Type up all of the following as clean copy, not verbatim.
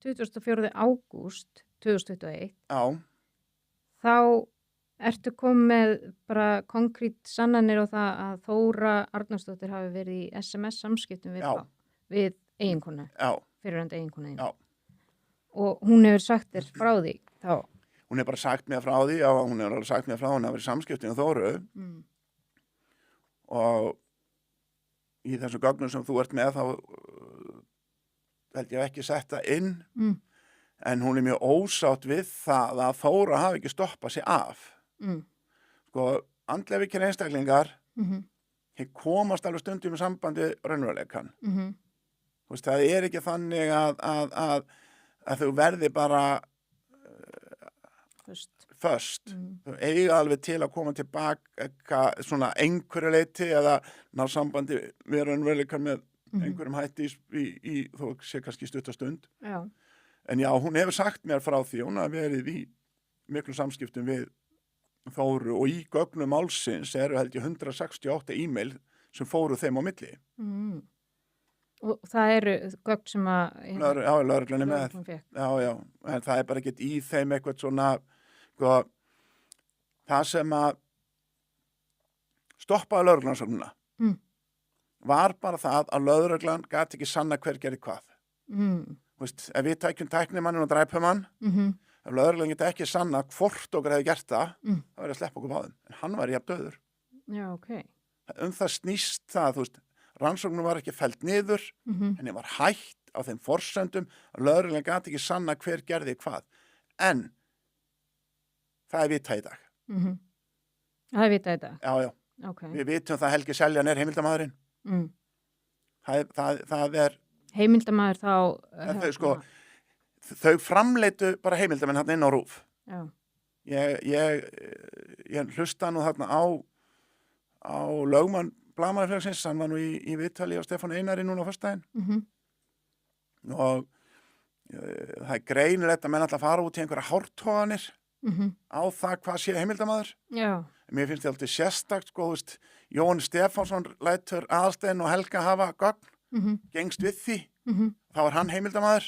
24. ágúst 2021 Já, þá ertu komið með bara konkrít sannanir á það að Þóra Arnórsdóttir hafi verið í SMS samskiptum Já. við eiginkonu, já, fyrirverandi eiginkonu þína. já. Og hún hefur sagt þér frá því þá. Hún hefur bara sagt mér frá því, já, hún hefur alveg sagt mér frá, hún hefur verið í samskiptum við Þóru og í þessum gögnum sem þú ert með þá held ég ekki setta inn en hún er mjög ósátt við það að Þóra hafi ekki stoppað sig af. Sko, andlega veikir einstaklingar þeir komast alveg stundum í sambandi raunveruleikann. Þú veist, það er ekki þannig að þau verði bara föst. Þau eiga alveg til að koma tilbaka svona einhverju leyti eða ná sambandi við raunveruleikann með einhverjum hætti í þó sé kannski stuttastund. Já. En já, hún hefur sagt mér frá því, hún hafi verið í miklu samskiptum við Þóru og í gögnum málsins eru held ég 168 e-mail sem fóru þeim á milli. Og það eru gögn sem að Já, lögreglan er með. lögreglan fékk. Já, en það er bara ekkert í þeim eitthvað svona, sko, það sem að stoppaði lögreglansóknina var bara það að lögreglan gat ekki sanna hver gerði hvað. Þú veist, ef við tækjum tæknimannin og dræpum hann, ef lögreglan geti ekki sanna hvort okkur hefði gert það, þá verið að sleppa okkur báðum. En hann var jafn dauður. Já, ok. Það snýst það, þú veist, rannsóknum var ekki felld niður, henni var hætt á þeim forsendum að lögreglan gat ekki sanna hver gerði hvað. En það er vitað í dag. Það er vitað í dag? Já. Ok. Við vitum það Helgi Seljan er heimildamaðurinn. Það er Heimildamaður þá... Þau framleitu bara heimildamenn hann inn á RÚV. Já. Ég hlusta nú þarna á lögmann Blaðamannafélagsins, hann var nú í viðtali á Stefán Einari núna á föstudaginn. Og það er greinilegt að menn alltaf fara út í einhverja hártoganir á það hvað sé heimildamaður. Já. Mér finnst þetta alltaf sérstakt, sko, þú veist, Jón Stefánsson lætur Aðalsteinn og Helga hafa gögn, gengst við því, þá er hann heimildamaður.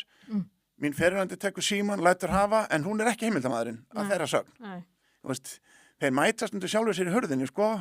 Mín fyrirverandi tekur Símon, lætur hafa, en hún er ekki heimildamaðurinn að þeirra sögn. Þú veist, þeir mætast undir sjálfur sér í hurðinni, sko,